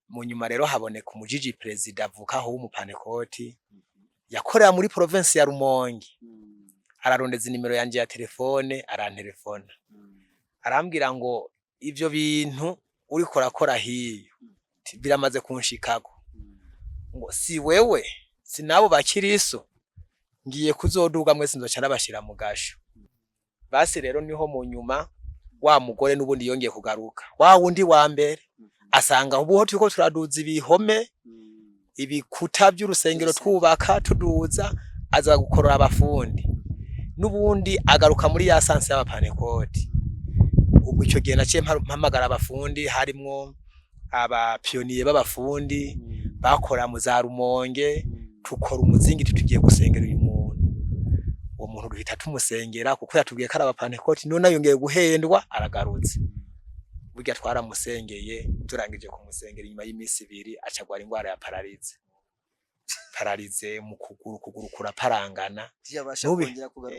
mu nyuma rero haboneka umujiji perezida avuka aho w'umupanekoti yakorera muri province ya Rumonge ararondeza inimero yanje ya telefone arantelefona arambwira ngo ivyo bintu uriko urakora hiyo biramaze kunshikako ngo si wewe sinabo bakiriso ngiye kuzoduga mwese nzoca nabashira mu gasho basi rero niho mu nyuma wa mugore n'ubundi yongeye kugaruka wa wundi wa mbere asanga ubuho turiko turaduza ibihome ibikuta by'urusengero twubaka tuduza aza gukorora abafundi n'ubundi agaruka muri ya sanse y'abapanekoti ubwo ico gihe naciye mpamagara abafundi harimwo aba pionier b'abafundi bakora mu za Rumonge tukora umuzingiti tugiye gusengera uyu muntu uwo muntu duhita tumusengera kuko yatubwiye ko ari abapanekoti none yongeye guhendwa aragarutse burya twaramusengeye turangije kumusengera inyuma y'imisi 2 acagwara ingwara ya paralize mu kuguru kuraparangana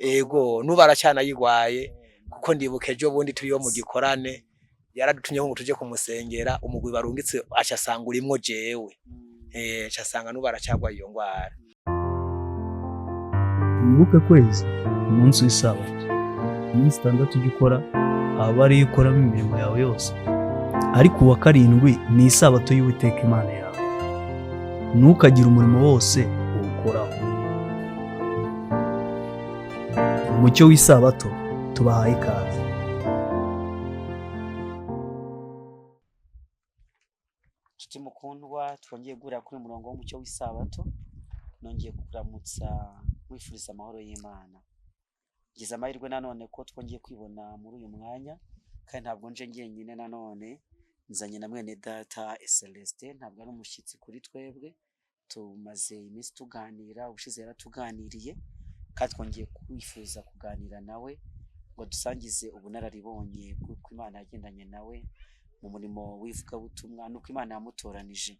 ego nubaracana yigwaye kuko ndibuke ejo bundi turiyo mu gikorane yaradutumye ngo tuje kumusengera umugwi barungitse acasanga urimwo jewe casanga nubaracagwa iyo ngwara. Wibuke kwezi umunsi w'isabato iminsi 6 ugikora aba ari ikoramo imirimo yawe yose ariko uwa 7 ni isabato y'Uwiteka Imana yawe ntukagira umurimo wose uwukoraho. Umucyo w'isabato tubahaye ikaze. Nshuti mukundwa twongeye guhurira kuri umurongo w'umucyo w'isabato nongeye kukuramutsa wifuriza amahoro y'Imana. Ngize amahirwe nanone ko twongeye kwibona muri uyu mwanya kandi ntabwo nje ngenyine nanone nzanye na mwene data Celestin ntabwo ari umushyitsi kuri twebwe tumaze iminsi tuganira ubushize yaratuganiriye kandi twongeye kwifuza kuganira nawe ngo dusangize ubunararibonye kuko Imana yagendanye nawe mu murimo w'ivugabutumwa nuko Imana yamutoranije.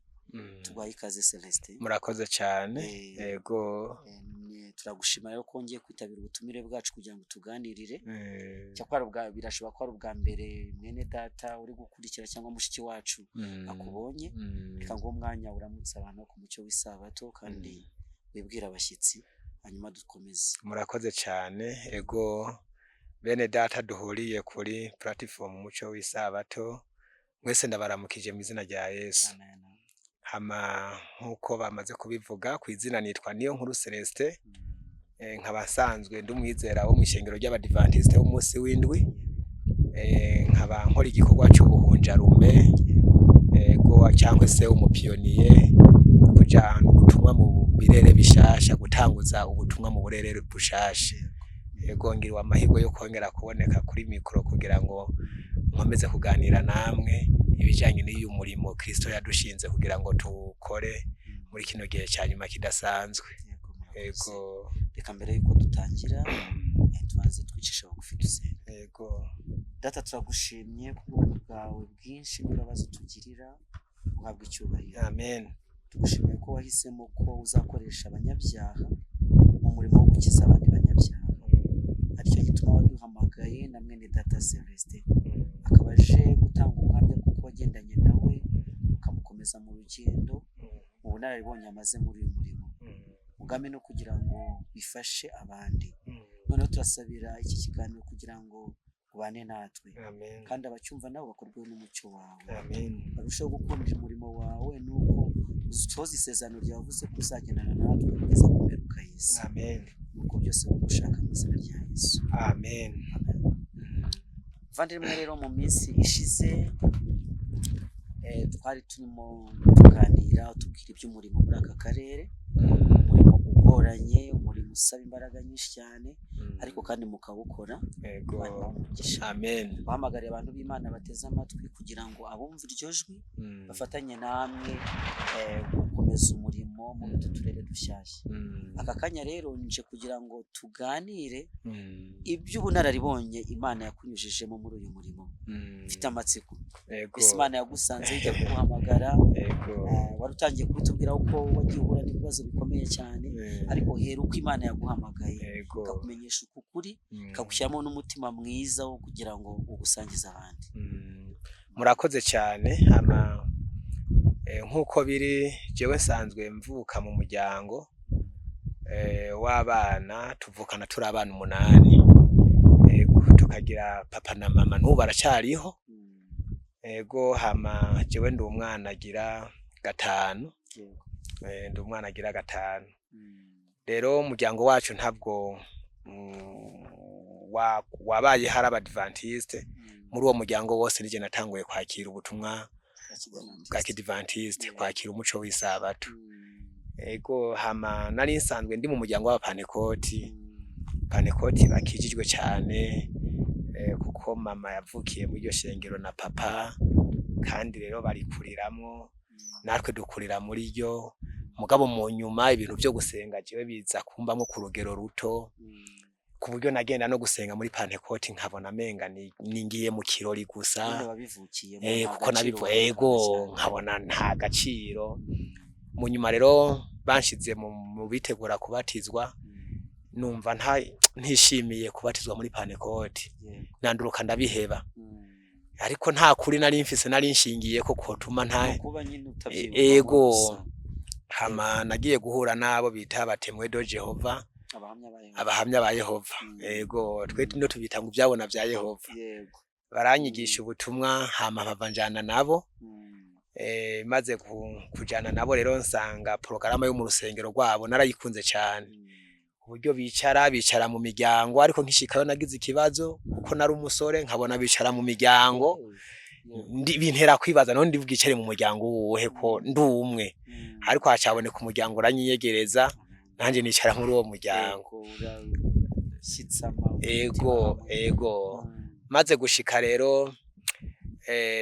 Tugwaye ikaze Celestin. Murakoze cyane yego turagushima rero ko ngiye kwitabira ubutumire bwacu kugira ngo tuganirire cyakora birashobora ko ari ubwa mbere mwene data uri gukurikira cyangwa mushiki wacu akubonye reka ngo umwanya uramutse abantu ku mucyo w'isabato kandi wibwira abashyitsi hanyuma dukomeze. Murakoze cyane ego bene data duhuriye kuri platform umucyo w'isabato mwese ndabaramukije mu izina rya Yesu. Amen. Hama nkuko bamaze kubivuga ku izina nitwa Niyonkuru Celestin nkabasanzwe ndumwizera wo mu ishengero ry'Abadventiste b'umunsi w'indwi nkaba nkora igikorwa cy'ubuhunjarume ego cyangwa se umupiyoniye kujana ubutumwa mu birere bishasha gutanguza ubutumwa mu burere bushasha ego ngirwa amahirwe yo kongera kuboneka kuri mikro kugira ngo nkomeze kuganira namwe ibijanye n'iyu murimo Kristo yadushinze kugira ngo tukore muri kino gihe cyanyuma kidasanzwe. Ego reka mbere yuko dutangira tubanze twicisha bugufi dusenga. Ego data turagushimye kubwo bwawe bwinshi n'imbabazi tugirira uhabwa icyubahiro. Amen. Tugushimiye ko wahisemo ko uzakoresha abanyabyaha mu murimo wo gukiza abandi banyabyaha aricyo gituma waduhamagaye na mwene data Celestin akaba aje gutanga ubuhamya kuko wagendanye nawe ukamukomeza mu rugendo mu bunararibonye amaze muri uyu murimo ugame no kugira ngo bifashe abandi. Noneho turasabira iki kiganiro kugira ngo ubane natwe. Amen. Kandi abacyumva nabo bakorwe n'umucyo wawe. Amen. Barushaho gukunda umurimo wawe nuko uzoza isezerano ryawe uvuze ko uzagendana natwe kugeza ku mperuka y'isi. Amen. Nuko byose bagushaka mu izina rya Yesu. Amen. Vandimwe rero mu minsi ishize twari turimo tuganira tubwira iby'umurimo muri aka karere umurimo ugoranye umurimo usaba imbaraga nyinshi cyane ariko kandi mukawukora. Ego. Amen. Bahamagariye abantu b'Imana bateze amatwi kugira ngo abumva iryo jwi bafatanye namwe gukomeza umurimo mu turere dushyashya. Aka kanya rero nje kugira ngo tuganire iby'ubunararibonye Imana yakunyujijemo muri uyu murimo. Mfite amatsiko. Ego. Imana yagusanze ijya kuguhamagara. Ego. Wari utangiye kubitubwira uko wagiye uhura n'ibibazo bikomeye cyane ariko hera uko Imana yaguhamagaye ikakumenyesha ukuri ikagushyiramo n'umutima mwiza wo kugira ngo ugusangize abandi. Murakoze cyane nk'uko biri jewe nsanzwe mvuka mu muryango w'abana, tuvukana turi abana 8, tukagira papa na mama n'ubu baracariho. Ego hama jewe ndi umwana agira 5, ndi umwana agira 5. Rero umuryango wacu ntabwo wabaye hari abadventiste. Muri uwo muryango wose nije natanguye kwakira ubutumwa bwa kidventiste, kwakira umuco w'isabato. Ego hama nari nsanzwe ndi mu muryango w'abapanekoti. Panekoti bakijijwe cyane kuko mama yavukiye muri iryo shengero na papa, kandi rero barikuriramwo, natwe dukurira muri ryo. Mugabo mu nyuma ibintu byo gusenga jewe biza kumbamwo ku rugero ruto, ku buryo nagenda no gusenga muri Pantekoti nkabona menga ningiye mu kirori gusa. Kuko ego nkabona nta gaciro. Mu nyuma rero banshize mu bitegura kubatizwa, numva ntishimiye kubatizwa muri Pantekoti, nanduruka ndabiheba. Ariko nta kuri nari mfise, nari nshingiye ko kotuma ego hama nagiye guhura nabo bita batemwe do Jehova, abahamya ba Yehova. Ego twe no tubita ngo byabona bya Yehova. Baranyigisha ubutumwa hama bavanjana nabo. Maze kujana nabo rero nsanga porogaramu yo mu rusengero rwabo narayikunze cyane. Uburyo bicara mu miryango, ariko nkishikayo nagize ikibazo kuko nari umusore, nkabona bicara mu miryango bintera kwibaza none ndivugicere mu muryango wowe ko ndumwe. Ariko hacaboneka umuryango uranyiyegereza, nanje nicara muri uwo muryango. Ego maze gushika rero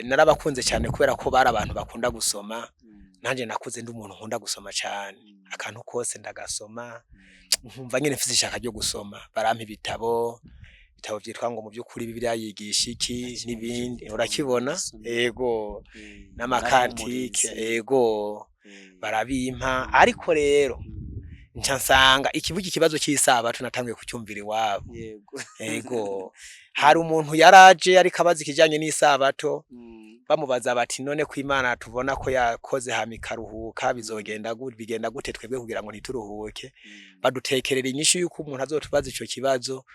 narabakunze cyane kubera ko bari abantu bakunda gusoma. Nanje nakuze ndi umuntu nkunda gusoma cyane, akantu kose ndagasoma, nkumva nyene mfise ishaka ryo gusoma. Barampa ibitabo vyitwa ngo mu by'ukuri Bibiliya yigisha iki n'ibindi, urakibona. Ego n'amakantike, ego barabimpa. Ariko rero nca nsanga ikibazo cy'isabato natangiye kucyumvira iwabo. Ego hari umuntu yaraje ariko abaza ikijanye n'isabato, bamubaza bati none ko Imana tubona ko yakoze hamikaruhuka, bigenda gute twebwe kugira ngo ntituruhuke? Badutekerera inyishu yuko umuntu azotubaza ico kibazo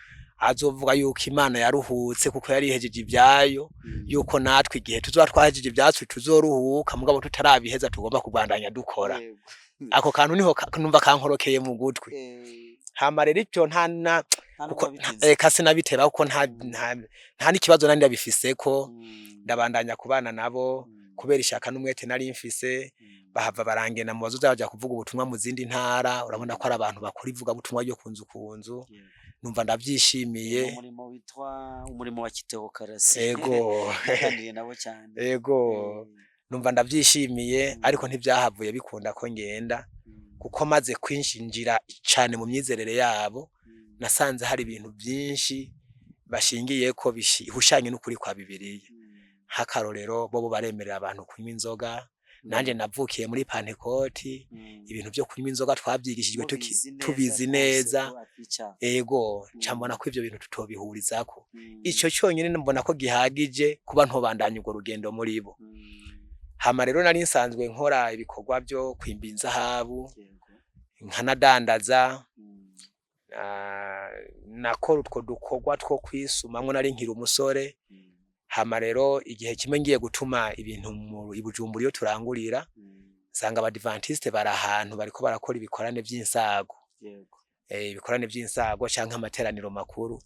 azovuga yuko Imana yaruhutse kuko yari ihejeje ibyayo, yuko natwe igihe tuzoba twahejeje ibyacu tuzoruhuka, mugabo tutarabiheza tugomba kubandanya dukora. Ako kantu niho numva kankorokeye mu gutwi. Hama rero icyo kuko kasi nabiteba kuko nta n'ikibazo nandi yabifiseko. Ndabandanya kubana nabo kubera ishaka n'umwete nari mfise. Bahava barangena mu bazoza baja kuvuga ubutumwa mu zindi ntara. Urabona ko ari abantu bakora ivuga butumwa ryo kunzu kunzu. Numva ndabyishimiye. Umurimo witwa umurimo wa kiteokarasi. Ego Kandi nabo cyane. Ego numva ndabyishimiye, ariko ntibyahavuye bikunda ko ngenda, kuko maze kwinshinjira cyane mu myizerere yabo. Nasanze hari ibintu byinshi bashingiye ko bihushanye n'ukuri kwa Bibiliya. Hakarorero bo baremerera abantu kunywa inzoga. Nanje navukiye muri Pantekoti, ibintu byo kunywa inzoga twabyigishijwe tubizi neza. Ego cyambona ko ivyo bintu tutobihurizako. Ico cyonyine mbona ko gihagije kuba ntobandanya urwo rugendo muri bo. Hama rero nari nsanzwe nkora ibikorwa byo kwimba inzahabu, nkanadandaza, nakora utwo dukorwa two kwisumamwo nari nkiri umusore. Hama rero igihe kimwe ngiye gutuma ibintu mu Ibujumbura iyo turangurira, sanga abadventiste bari ahantu bariko barakora ibikorane by'insago. Ibikorane by'insago canke amateraniro makuru.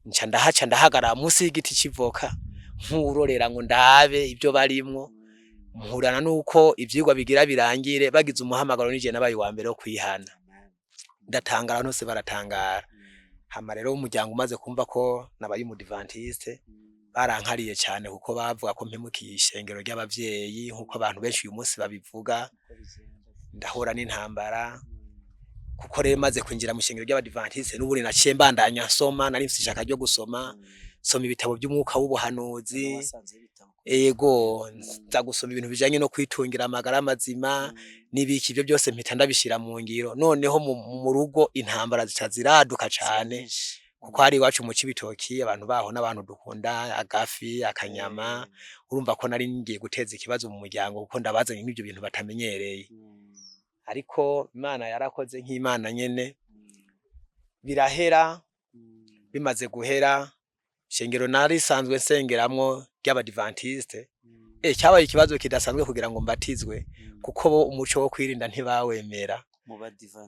Nca ndahagara munsi y'igiti civoka nkurorera ngo ndabe ibyo barimwo. Muhurana nuko ivyigwa bigira birangire, bagize umuhamagaro nije nabaye wa mbere wo kwihana. Ndatangara nose baratangara. Hama rero umuryango umaze kumva ko nabaye umudventiste, barankariye cyane kuko bavuga ko mpemukiye ishengero ry'abavyeyi nkuko abantu benshi uyu munsi babivuga. Ndahura n'intambara kuko rero maze kwinjira mu ishengero ry'abadventiste n'uburi naciye mbandanya nsoma. Nari mfite ishaka ryo gusoma, soma ibitabo by'umwuka w'ubuhanuzi. Ego nza gusoma ibintu bijanye no kwitungira amagara mazima n'ibiki, ibyo byose mpita ndabishira mu ngiro. Noneho mu rugo intambara ziraduka cyane kuko hari iwacu mu Cibitoki abantu baho n'abantu dukunda agafi akanyama urumva ko nari ngiye guteza ikibazo mu muryango kuko ndabazanye n'ibyo bintu batamenyereye ariko Imana yarakoze nk'Imana nyene birahera bimaze guhera shengero nari sanzwe nsengeramwo ry'abadivantiste cyabaye ikibazo kidasanzwe kugira ngo mbatizwe kuko bo umuco wo kwirinda ntibawemera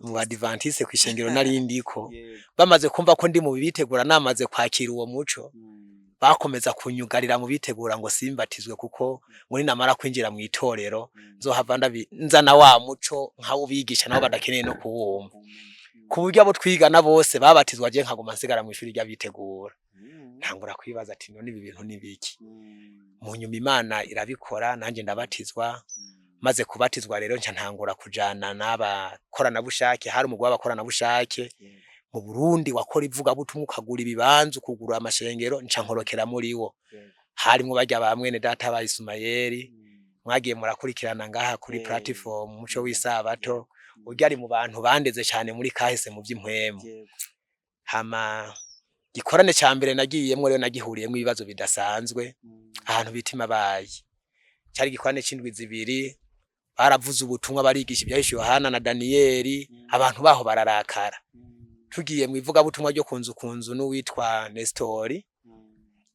mu badivantiste kwishengero narindiko bamaze kumva ko ndi mu bitegura namaze kwakira uwo muco bakomeza kunyugarira mu bitegura ngo simbatizwe kuko muri namara kwinjira mu itorero nzohava nzana wa muco nkawo bigisha nabo badakeneye no kuwumva ku buryo abo twigana bose babatizwa je nkaguma nsigara mu ishuri ry'abitegura ntangura kwibaza ati none ibi bintu nibiki mu nyuma Imana irabikora nanje ndabatizwa maze kubatizwa rero nca ntangura kujana n'abakorana bushake hari umugwa w'abakorana bushake mu Burundi wakora ivuga butumwa ukagura ibibanza ukugura amashengero nca nkorokera muri wo harimo bajya ba mwene data ba Isumayeli mwagiye murakurikirana ngaha kuri platform umuco w'isabato ujya ari mu bantu bandeze cyane muri kahise mu by'impwemu hama gikorane ca mbere nagiyemwe rero nagihuriyemo ibibazo bidasanzwe ahantu bitima bayi cyari gikorane c'indwi zibiri baravuze ubutumwa barigisha ibyahishe Yohana na Daniyeli abantu baho bararakara tugiye mu ivuga butumwa ryo kunzu n'uwitwa Nestori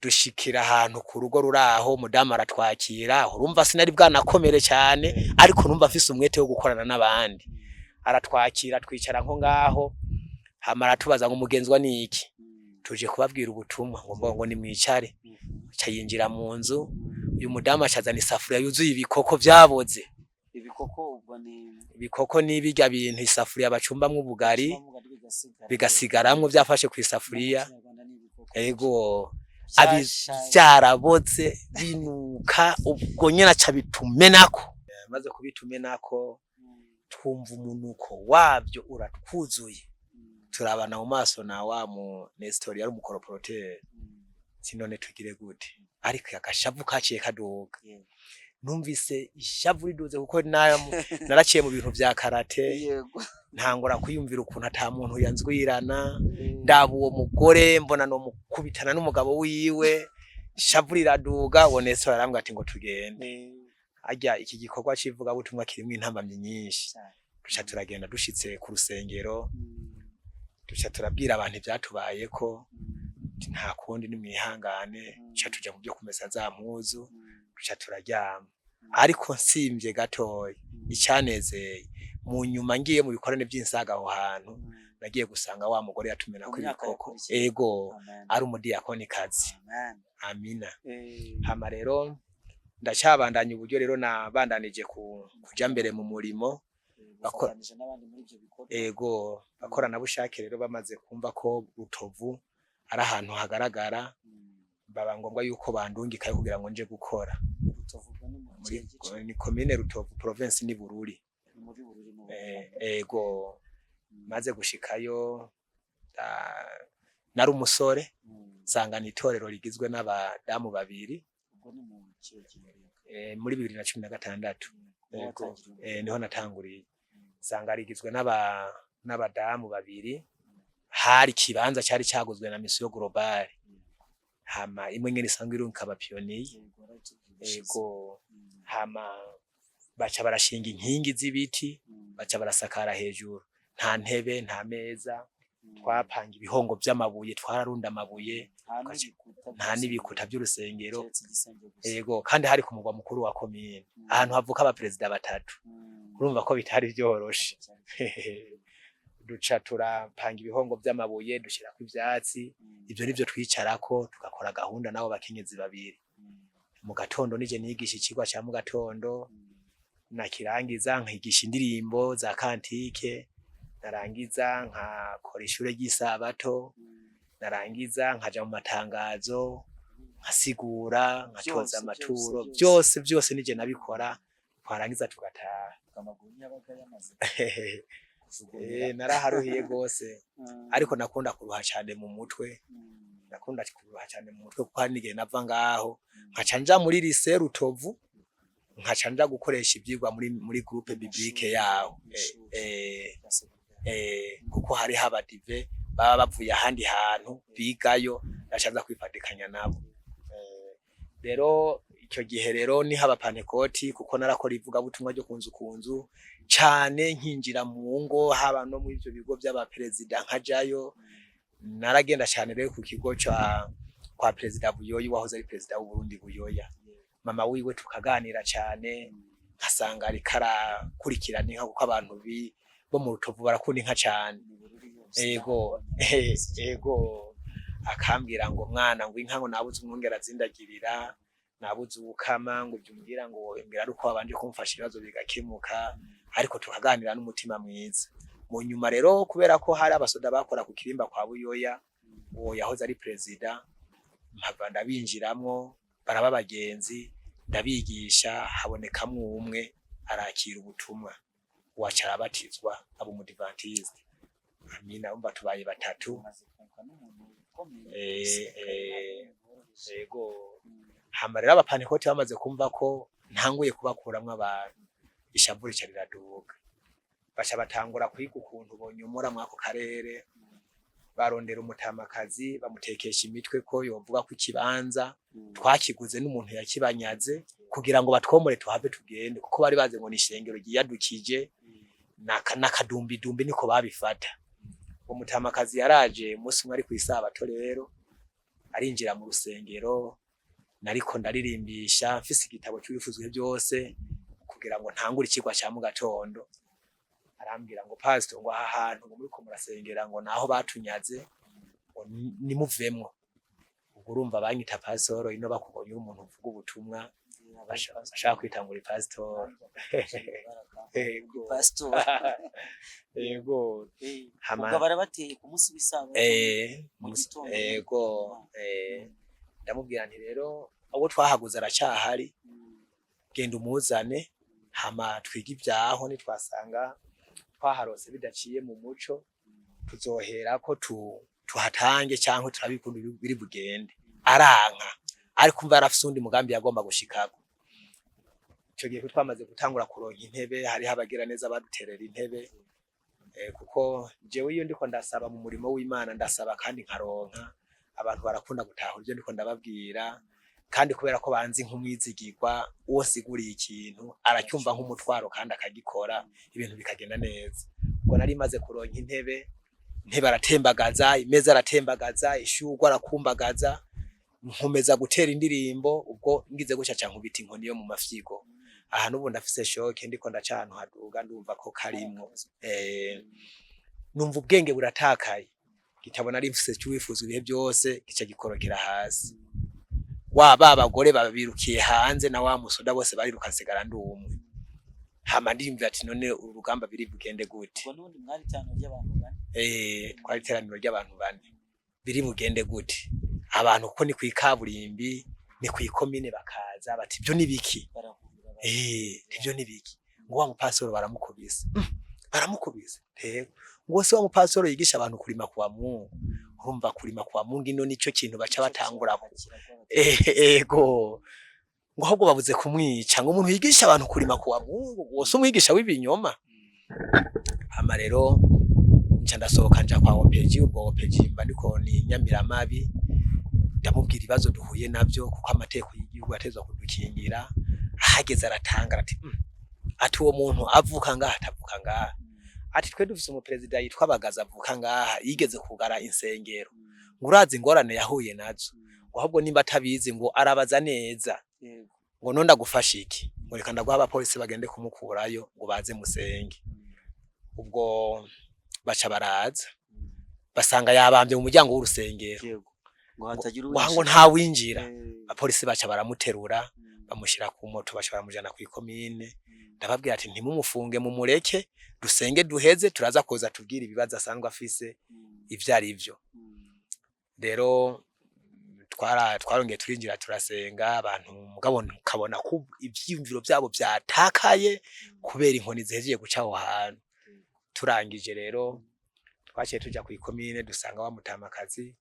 dushikira ahantu ku rugo ruraho mudamu aratwakira urumva sinari bwanakomere cyane ariko numva afise umwete wo gukorana n'abandi aratwakira twicara nko ngaho hamara tubaza ngo mugenzwa niki tuje kubabwira ubutumwa ngo ni mwicare cyayinjira mu nzu uyu mudamu acazana isafuriya yuzuye ibikoko byaboze ibikoko n'ibirya bintu isafuriya bacumbamwe ubugari bigasigaramwe byafashe ku isafuriya ego byaraboze binuka ubwo nyene aca bitumenako maze kubitumenako twumva umunuko wabyo uratwuzuye turabana mu maso na wa mu Nestori yari umukoroporoteri sinone tugire gute ariko yakashavu kaciye kaduga numvise ishavu riduze kuko naraciye mu bintu vya karate ntangora kwiyumvira ukuntu ata muntu yanzwirana ndaba uwo mugore mbona no mukubitana n'umugabo wiwe ishavu riraduga Nestori arambwa ati ngo tugende ajya iki gikorwa civuga butumwa kirimo intambamye nyinshi duca turagenda dushitse ku rusengero duca turabwira abantu ivyatubayeko nta kundi nimwihangane duca tuja mu byo kumesa za mpuzu duca turaryama ariko nsimvye gatoya icyanezeye mu nyuma ngiye mu bikorane by'insaga aho hantu nagiye gusanga wa mugore yatumena ko ibikoko ego ari umudiyakonikazi amina hama rero ndacyabandanya uburyo rero nabandanije kuja mbere mu murimo ego bakorana bushake rero bamaze kumva ko Rutovu ari ahantu hagaragara baba ngombwa yuko bandungikaye kugira ngo nje gukora ni commune Rutovu province ni Bururi ego maze gushikayo nari umusore sangana itorero rigizwe n'abadamu babiri muri 2016 ego niho natanguriye sanga rigizwe n'abadamu babiri hari kibanza cyari cyaguzwe na Mission Global hama imwe ngene isanzwe irunka abapioniye ego hama baca barashinga inkingi z'ibiti baca barasakara hejuru nta ntebe nta meza twapanga ibihongo by'amabuye twararunda amabuye nta nibikuta by'urusengero ego kandi hari ku mugwa mukuru wa commune ahantu havuka aba president batatu urumva ko bitari byoroshe duca turapanga ibihongo by'amabuye dushira ku ivyatsi ibyo nivyo twicarako tugakora gahunda nabo bakenyezi babiri mu gatondo nije nigisha ikigwa cya mu gatondo nakirangiza nkigisha indirimbo za kantike narangiza nkakora ishure ry'isabato narangiza nkaja mu matangazo nkasigura nkatoza amaturo byose nije nabikora twarangiza tugataha naraharuhiye gose ariko nakunda kuruha cyane mu mutwe kuko hari n'igihe nava ngaho nkaca nja muri lycée Rutovu nkaca nja gukoresha ibyigwa muri groupe biblique yaho kuko hari haba dive baba bavuye ahandi hantu bigayo ndacaza kwifatikanya nabo. Rero icyo gihe rero ni haba Pantekoti kuko narakora ivuga butumwa ryo kunzu cyane nkinjira mu ngo haba no mu ivyo bigo by'abaperezida nkajayo. Naragenda cyane rero ku kigo kwa Perezida Buyoya wahoze ari Perezida w'u Burundi Buyoya. Mama wiwe tukaganira cyane nkasanga ari karakurikirana inka kuko abantu bo mu Rutovu barakunda inka cyane. Ego akambwira ngo mwana ngo inka ngo nabuze umwungera zindagirira nabuze ubukama ngo byumbwira ngo imbira ruko abanje kumfasha ibibazo bigakemuka, ariko tukaganira n'umutima mwiza. Mu nyuma rero kubera ko hari abasoda bakora ku kirimba kwa Buyoya uwo yahoze ari Perezida, mpava ndabinjiramwo baraba bagenzi ndabigisha, habonekamwe umwe arakira ubutumwa wacara batizwa abo umudivantiste. Amina umva tubaye batatu. Ego hamarira abapantekoti bamaze kumva ko ntanguye kubakuramwe abantu, ishaburi cyariraduka baca batangura kwiga ukuntu bonyomora mwako karere. Barondera umutamakazi bamutekesha imitwe ko yovuga ko ikibanza twakiguze n'umuntu yakibanyaze kugira ngo batwomore tuhave tugende, kuko bari baze ngo ni ishengero giyadukije n'akadumbidumbi niko babifata. Umutamakazi yaraje umunsi umwe ari ku isabato rero arinjira mu rusengero, nariko ndaririmbisha mfise igitabo cy'ibifuzwe byose kugira ngo ntangure ikigwa cya mu gatondo. Arambwira ngo pastor ngo aha hantu ngo muri ko murasengera ngo naho batunyaze ngo nimuvemwo. Ubwo urumva banyita pastor ino bakubonye umuntu uvuga ubutumwa bashaka kwitangura pastor. Ego ubwo barabateye ku munsi w'Isabato ndamubwira nti rero abo twahaguze aracyahari, genda umuzane hama twiga ibyaho nitwasanga twaharose bidaciye mu muco tuzohera ko tuhatange cyangwa turabikunda biri bugende. Aranka ariko umva arafise undi mugambi yagomba gushikako. Icyo gihe twamaze gutangura kuronka intebe, hari habagira neza baduterera intebe, kuko jewe iyo ndiko ndasaba mu murimo w'Imana ndasaba kandi nkaronka. Abantu barakunda gutahura ibyo ndiko ndababwira, kandi kubera ko banzi nk'umwizigirwa uwo siguriye ikintu aracyumva nk'umutwaro kandi akagikora ibintu bikagenda neza. Ubwo nari maze kuronka intebe aratembagaza, imeza aratembagaza, ishugwa arakumbagaza, nkomeza gutera indirimbo. Ubwo ngize guca cyangwa ubita inkoni yo mu mafyigo. Aha n'ubu ndafise shoke ndiko ndacantu haduga ndumva ko karimwo. Numva ubwenge buratakaye, gitabona ari mfise cy'uwifuza ibihe byose gica gikorokera hasi. Abagore babirukiye hanze na wa musoda bose bariruka nsigara ndumwe. Hama ndimvira ati none uru rugamba biri bugende gute? Ubwo none mwari cyane ry'abantu bane. Twari teraniro ry'abantu bane. Biri bugende gute? Abantu ko ni kwikaburimbi ni kwikomine bakaza bati ibyo nibiki? Ibyo nibiki? Ngo wa mupasoro baramukubise. Baramukubise. Ngo se wa mupasoro yigisha abantu kurima kwa Mungu. Urumva kurima kwa Mungu ino nico kintu baca batangura. Ego ngo ahubwo babuze kumwica ngo umuntu yigisha abantu kurima kwa Mungu wose umwigisha w'ibinyoma. Hama rero nca ndasohoka nja kwa Opeji. Ubwo Opeji mba ndiko ni Nyamiramabi, ndamubwira ibibazo duhuye navyo kuko amateko y'igihugu atezwa kudukingira. Ahageze aratangara ati uwo muntu avuka ngaha atavuka ngaha. Ati twe dufise umuperezida yitwa Bagaza avuka ngaha yigeze kugara insengero. Ngurazi ingorane yahuye nazo. Ahubwo nimba atabizi ngo arabaza neza. Ngo nonda gufasha iki? Ngo reka ndaguha abapolisi bagende kumukurayo ngo baze musenge. Ubwo baca baraza basanga yabambye mu muryango w'urusengero. Ngo nta winjira. Abapolisi baca baramuterura bamushira ku moto baca baramujana ku ikomine. Ndababwira ati ntimumufunge mumureke dusenge duheze turaza koza tubwira ibibazo asanzwe afise ivyari ivyo. Rero twarongeye turinjira turasenga abantu mugabo kabona ko ivyimviro byabo byatakaye kubera inkoni zihejeje guca aho hantu. Turangije rero twaciye tuja ku ikomine dusanga wa mutamakazi,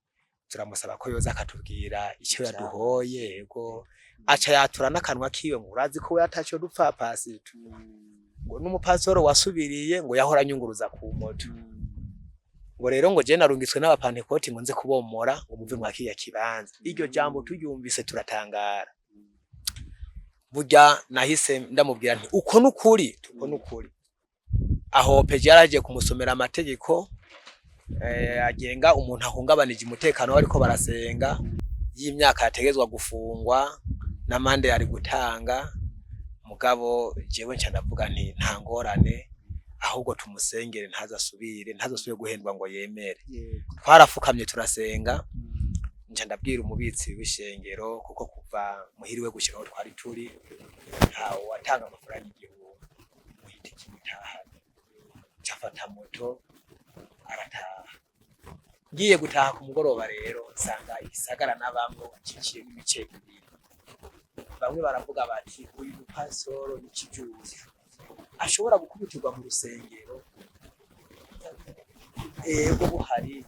turamusaba ko yoza akatubwira icyo yaduhoye. Yego aca yatura n'akanwa kiwe ngo urazi ko yatacho dupfa pasi ngo n'umupasoro wasubiriye ngo yahora nyunguruza ku moto. ngo rero ngo je narungitswe n'abapantekoti ngo nze kubomora ngo muve mu kiya kibanza. Iryo jambo turyumvise turatangara. Burya nahise ndamubwira nti uko nukuri aho peje yaraje kumusomera amategeko agenga umuntu ahungabanije umutekano ariko barasenga y'imyaka yategezwa gufungwa n'amande yari gutanga. Mugabo jewe nca ndavuga nti nta ngorane ahubwo tumusengere ntazasubire guhendwa ngo yemere. Twarafukamye turasenga, nca ndabwira umubitsi w'ishengero kuko kuva muhiriwe gushika aho twari turi ntawe watanga amafaranga igihumbi muhita kimutaha. Cafata moto arataha. Ngiye gutaha ku mugoroba rero nsanga igisagara n'abamwe ciciye ibice bibiri. Bamwe baravuga bati uyu mupasoro n'ikijuzi ashobora gukubitirwa mu rusengero ego buhari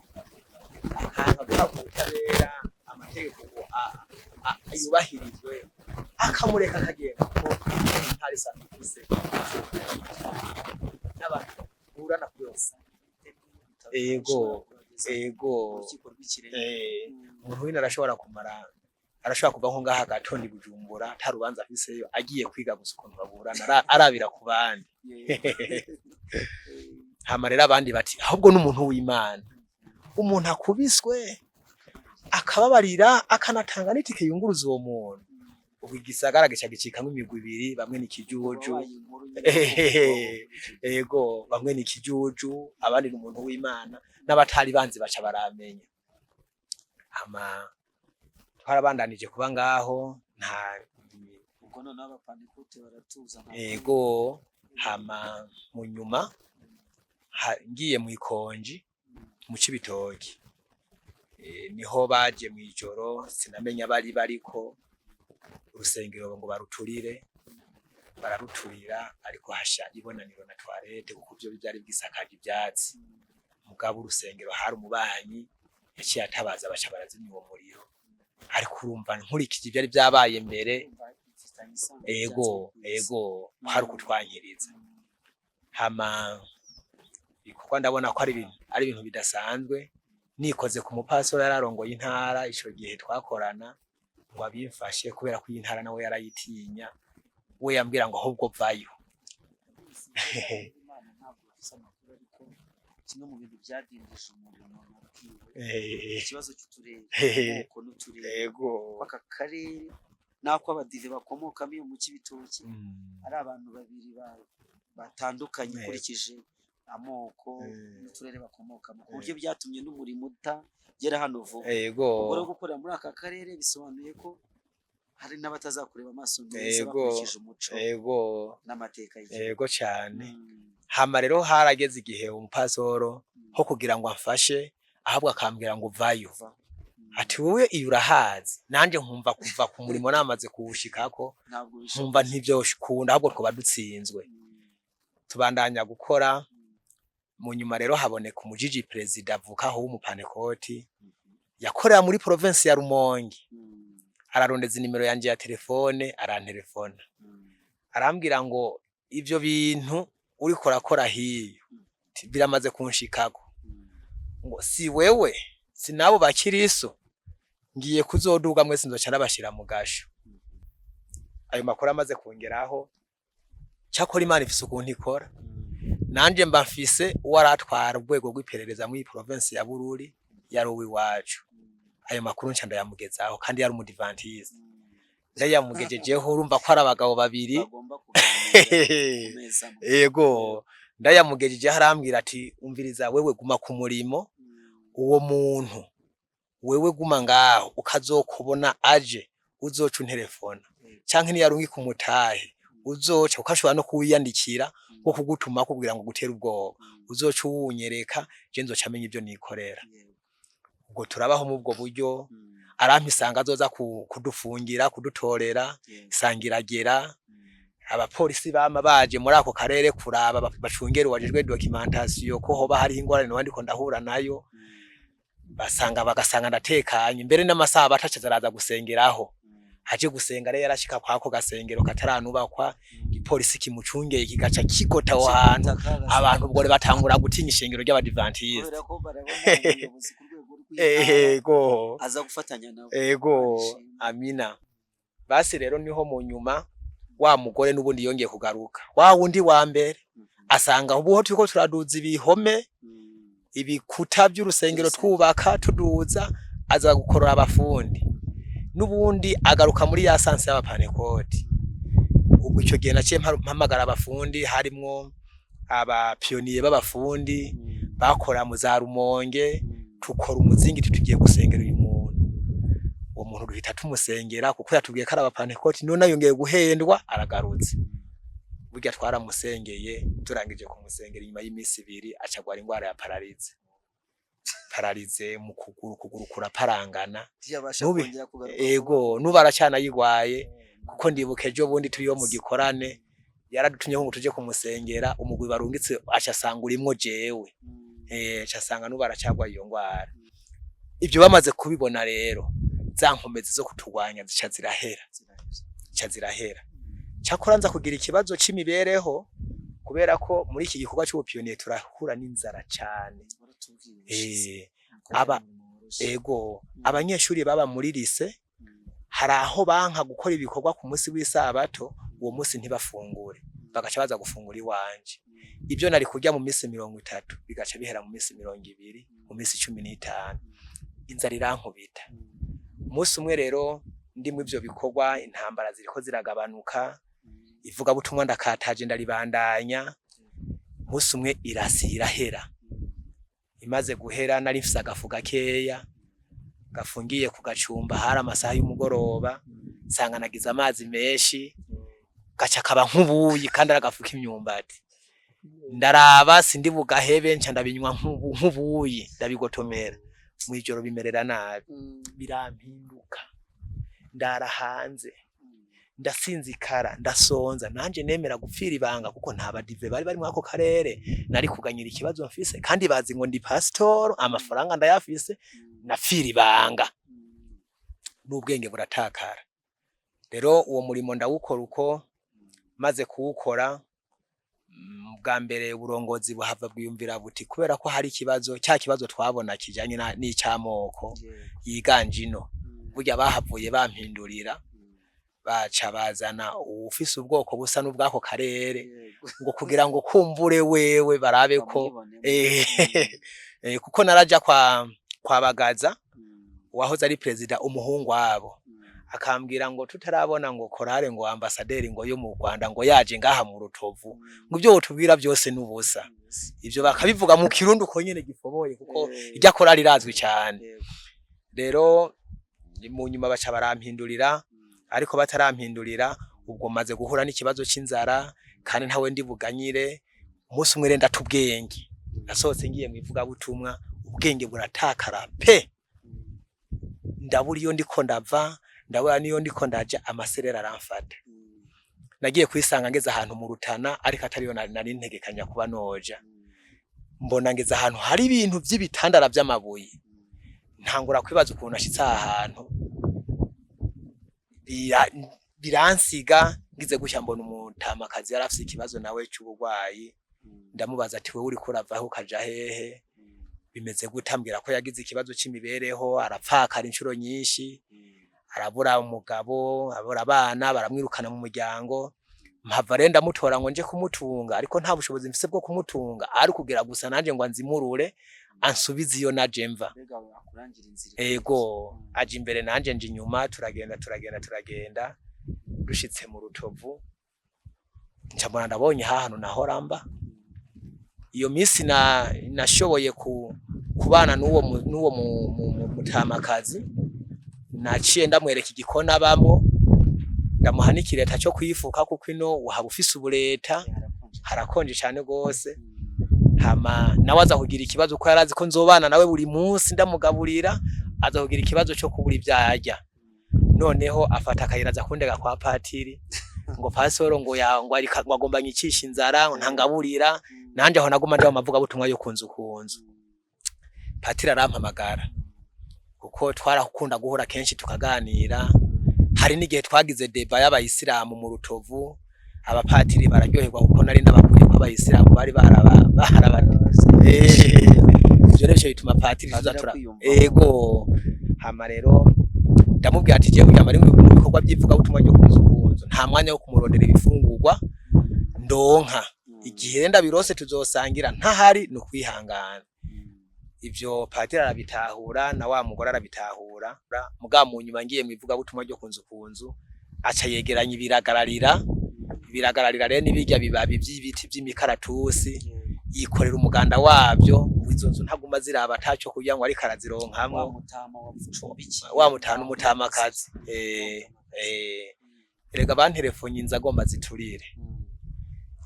akantu k'ubutabera amategeko yubahirizwe akamureka akagenda ko ntari santifise n'abantu burana byose. Ego umuntu wina arashobora kuva nko ngaha gatondi Bujumbura atarubanza afiseyo agiye kwiga gusa ukuntu baburana arabira ku bandi. Hama rero abandi bati ahubwo n'umuntu w'Imana umuntu akubiswe akababarira akanatanga n'itike yunguruza uwo muntu ubwo igisagara gica gicikamwe imigwi ibiri, bamwe ni kijuju ego bamwe ni kijuju abandi n'umuntu w'Imana n'abatari banzi baca baramenya. Hama twarabandanije kuba ngaho nta ubwo none abapantekoti baratuza ego. Hama mu nyuma ngiye mu ikonji mu Cibitoki niho baje mu ijoro sinamenya bari bariko urusengero ngo baruturire bararuturira ariko hasha ibonaniro na toilette kuko byo byari bwisakaje ibyatsi. Mugabo urusengero hari umubanyi yaciye atabaza baca barazimya uwo muriro ariko urumva nkurikije byari byabaye mbere ego hari kutwankiriza. Hama kuko ndabona ko ari ibintu bidasanzwe nikoze ku mupasoro yararongoye intara ico gihe twakorana ngo abimfashe kubera ko intara nawe yarayitinya we yambwira ngo ahubwo vayo. kimwe mu bintu byadindije umuntu ikibazo cy'uturere uko n'uturere aka karere nako abadive bakomokamo iyo mu Cibitoki ari abantu babiri batandukanye ukurikije amoko n'uturere bakomokamo ku buryo byatumye n'umurimo utagera hano vuba. Ubwo rero gukorera muri aka karere bisobanuye ko hari n'abatazakureba amaso neza bakurikije umuco n'amateka y'igihugu cyane. Hama rero harageze igihe umupasoro ho kugira ngo amfashe ahabwa akambwira ngo vayo ati wowe iyo urahazi nanje nkumva kuva ku murimo namaze kuwushikako nkumva ntivyo shikunda ahubwo twoba dutsinzwe. Tubandanya gukora mu nyuma rero haboneka umujiji president avukaho w'umupantekoti yakorera muri province ya Rumonge ararondeza inimero yanje ya telefone arantelefona arambwira ngo ivyo bintu uri korakora hiyo biramaze kunshikako ngo si wewe sinabo bakiriso ngiye kuzoduga mwese nzoca nabashira mu gasho. Ayo makuru amaze kongeraho cyakora Imana ifise ukuntu ikora nanje mba mfise uwaratwara urwego rw'iperereza muri province ya Bururi yarowe iwacu. Ayo makuru nca ndayamugezaho kandi yari umudivantiste ndayamugejejeho urumva ko ari abagabo babiri ego ndayamugejeje harambwira ati umviriza wewe guma ku murimo uwo muntu wewe guma ngaho ukazokubona aje uzoca telefone canke ni yarungi kumutahe uzoca ukashobora no kuwiyandikira ko kugutuma kubwira ngo gutera ubwoba uzoca uwunyereka je nzoca amenya ibyo nikorera. Ubwo turabaho mu bwo buryo arampisanga azoza kudufungira kudutorera sangiragera abapolisi bama baje muri ako karere kuraba bacungera wajejwe documentation ko hoba hari ingorane no ndiko ndahura nayo bagasanga ndatekanye mbere n'amasaha batacaza araza gusengeraho aje gusenga rero yarashika kwako gasengero kataranubakwa ipolisi kimucungeye kigaca kigota aho hantu abantu ubwo batangura gutinya ishengero ry'abadivantiste kubera ko barabona ubuyobozi ku rwego rw'intara ego aza gufatanya nabo. ego amina. Basi rero niho mu nyuma wa mugore n'ubundi yongeye kugaruka wa wundi wa mbere asanga ubuho turiko turaduza ibihome ibikuta by'urusengero twubaka tuduza, aza gukorora abafundi n'ubundi agaruka muri ya sanse y'abapanekoti. Ubwo icyo gihe naciye mpamagara abafundi, harimwo abapiyoniye b'abafundi bakora mu za Rumonge, tukora umuzingiti tugiye gusengera uyu muntu. Uwo muntu duhita tumusengera kuko yatubwiye ko ari abapanekoti, none yongeye guhendwa aragarutse. Burya twaramusengeye, turangije kumusengera inyuma y'imisi 2 acagwara ingwara ya pararize mu kuguru kuraparangana. Ego nuba aracana yigwaye kuko ndibuke ejo bundi turiyo mu gikorane yaradutumye ngo tuje kumusengera, umugwi barungitse acasanga urimwo jewe. Acasanga nuba aracagwa iyo ngwara. Ibyo bamaze kubibona rero za nkomezi zo kutugwanya zica zirahera. Cyakora nza kugira ikibazo c'imibereho kubera ko muri iki gikorwa cy'ubupiyoniye turahura n'inzara cyane. Abanyeshuri baba muri lise hari aho banka gukora ibikorwa ku munsi w'isabato, uwo munsi ntibafungure bagaca baza gufungura iwanje. Ibyo nari kurya mu minsi 30 bigaca bihera mu minsi 20, mu minsi 15. Inzara irankubita. Umunsi umwe rero ndi mu ivyo bikorwa, intambara ziriko ziragabanuka, ivuga butumwa ndakataje ndaribandanya. Umunsi umwe irahera. Imaze guhera nari mfise agafu gakeya gafungiye ku gacumba, hari amasaha y'umugoroba, nsanga nagize amazi menshi gaca kaba nk'ubuyi kandi aragafuka imyumbati. Ndaraba sindi bugahebe nca ndabinywa nk'ubuyi ndabigotomera. Mwijoro bimerera nabi, birampinduka, ndara hanze, ndasinzikara, ndasonza, nanje nemera gupfira ibanga kuko nta badive bari mu ako karere. Nari kuganyira ikibazo mfise kandi bazi ngo ndi pastor, amafaranga ndayafise, napfira ibanga n'ubwenge buratakara. Rero uwo murimo ndawukora uko maze kuwukora, bwa mbere uburongozi buhava bwiyumvira buti kubera ko hari ikibazo, cya kibazo twabona kijanye n'icyamoko yiganje ino, burya bahavuye bampindurira, baca bazana ufise ubwoko busa n'ubwako karere ngo kugira ngo kumbure wewe barabe ko kuko naraja kwa Bagaza wahoze ari president umuhungu wabo, akambwira ngo tutarabona ngo korale ngo ambasaderi ngo yo mu Rwanda ngo yaje ngaha mu Rutovu, ngo byo tubwira byose n'ubusa. Ivyo bakabivuga mu Kirundi uko nyene gifoboye kuko irya korale irazwi cyane. Rero mu nyuma baca barampindurira, ariko batarampindurira ubwo maze guhura n'ikibazo c'inzara kandi ntawe ndi buganyire. Umunsi umwe renda tubwenge nasohotse ngiye mu ivuga butumwa, ubwenge buratakara pe, ndabura iyo ndiko ndava, ndabura niyo ndiko ndaja, amaserera aramfata. Nagiye kwisanga ngeze ahantu mu Rutana, ariko atariyo nari ntegekanya kuba noja. Mbona ngeze ahantu hari ibintu by'ibitandara by'amabuye, ntangura kwibaza ukuntu ashitse ahantu, biransiga. Ngize gushya mbona umutamakazi yarafise ikibazo nawe cy'ubugwayi, ndamubaza ati wewe uri kuravaho ukaja hehe, bimeze gutambwira ko yagize ikibazo c'imibereho, arapfakara inshuro nyinshi, arabura umugabo, abura abana, baramwirukana mu muryango. Mpava renda mutora ngo nje kumutunga, ariko nta bushobozi mfise bwo kumutunga, ari kugira gusa nanje ngo anzimurure ansubize iyo naje mva. Ego aje imbere nanje nje inyuma, turagenda dushitse mu Rutovu, ncambona ndabonye hahano nahoramba. Iyo misi nashoboye kubana n'uwo mutamakazi, naciye ndamwereka igikona bamo, ndamuhanikira leta cyo kwifuka kuko ino uhaba ufise ubureta, harakonje cyane gose. Hama nawe aza kugira ikibazo ko yarazi ko nzobana nawe buri munsi ndamugaburira, aza kugira ikibazo cyo kubura ibyarya. Noneho afata akayira aza kundega kwa patiri ngo pasoro ngo ari agomba nyicisha inzara ntangaburira, nanje aho naguma nje amavuga butumwa yo kunzu. Patiri arampamagara kuko twarakunda guhura kenshi tukaganira, hari n'igihe twagize deba y'abayisilamu mu Rutovu, abapatiri bararyoherwa kuko nari ndabakuye ko abayisilamu bari ivyo rero bituma patiri tuzatura ego. Hama rero ndamubwira ati jewe yamari mu bikorwa by'ivuga butumwa ryo kunzu nta mwanya wo kumurondera ibifungurwa ndonka, igihe ndabirose tuzosangira, ntahari no kwihangana. Ivyo patiri arabitahura na wa mugore arabitahura, muga mu nyuma ngiye mu ivuga butumwa ryo kunzu aca yegeranya ibiragararira rero nibijya bibabi by'ibiti by'imikaratusi, yikorera umuganda wabyo, izo nzu ntaguma ziraba ataco kugira ngo ari karazironkamwo wa mutana umutamakazi. Erega banterefonye inza agomba ziturire,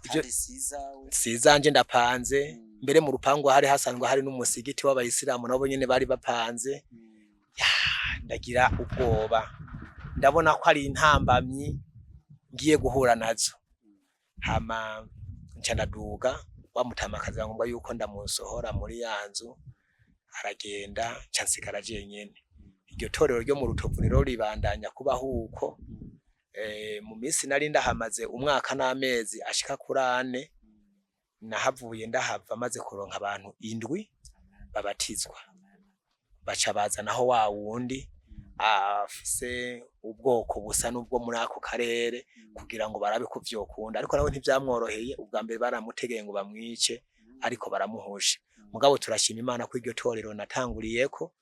ivyo sizanje ndapanze. Mbere mu rupangu hari hasanzwe hari n'umusigiti w'abayisilamu nabo nyene bari bapanze. Ndagira ubwoba, ndabona ko ari intambamyi ngiye guhura nazo. Hama nca ndaduga, wa mutamakazi ngombwa yuko ndamusohora muri yanzu, aragenda nca nsigara jenyene. Iryo torero ryo mu Rutovu rero ribandanya kubaho uko. Mu minsi nari ndahamaze umwaka n'amezi ashika kuri 4, nahavuye ndahava maze kuronka abantu 7 babatizwa, baca bazanaho wa wundi afise ubwoko busa n'ubwo muri ako karere kugira ngo barabe ko vyokunda, ariko nawe ntivyamworoheye. Ubwa mbere baramutegeye ngo bamwice, ariko baramuhusha. Mugabo turashima Imana ko iryo torero natanguriyeko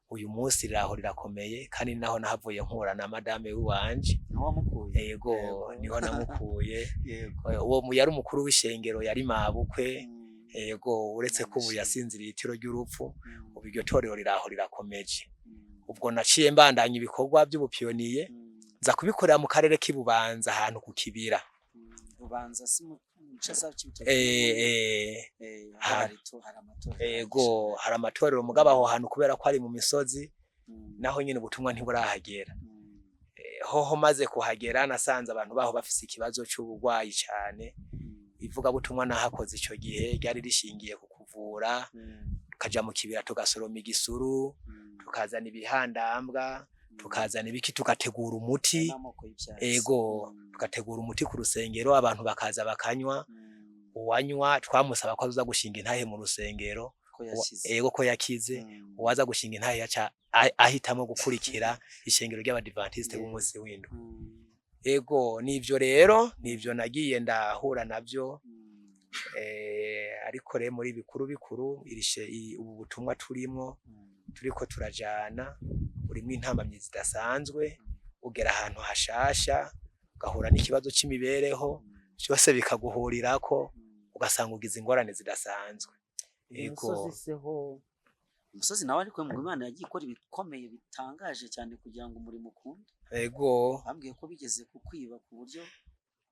uyu munsi riraho rirakomeye, kandi naho nahavuye nkura na madame wanje. Yego niho namukuye. Uwo yari umukuru w'ishengero, yari mabukwe. Yego uretse ko ubu yasinziriye itiro ry'urupfu, ubu iryo torero riraho rirakomeje. Ubwo naciye mbandanya ibikorwa by'ubupiyoniye, nza kubikorera mu karere k'Ibubanza ahantu ku Kibira. Bubanza si mu cesa cy'ibitoki. Yego hari amatorero mugabo aho hantu kubera ko ari mu misozi, naho nyine ubutumwa ntiburahagera. Hoho maze kuhagera nasanze abantu baho bafise ikibazo cy'ubugwayi cyane. Ivuga butumwa nahakoze ico gihe ryari rishingiye ku kuvura, tukaja mu Kibira tugasoroma igisuru, tukazana ibihandambwa, tukazana ibiki, tugategura umuti. Ego tugategura umuti ku rusengero, abantu bakaza bakanywa. Uwanywa twamusaba ko aza gushinga intahe mu rusengero, ego ko yakize. Uwaza gushinga intahe yaca ahitamo gukurikira ishengero ry'Abadventiste b'umunsi w'indwi. Ego nivyo rero nivyo nagiye ndahura navyo. Ariko rero muri bikuru ubu butumwa turiko turajana urimo intambamyi zidasanzwe, ugera ahantu hashasha ugahura n'ikibazo c'imibereho, cyose bikaguhurirako ugasanga ugize ingorane zidasanzwe. Ego umusozi nawe ariko mu Imana yagiye ikora ibikomeye bitangaje cyane kugira ngo umurimo ukunda. Ego bambwiye ko bigeze kukwiba ku buryo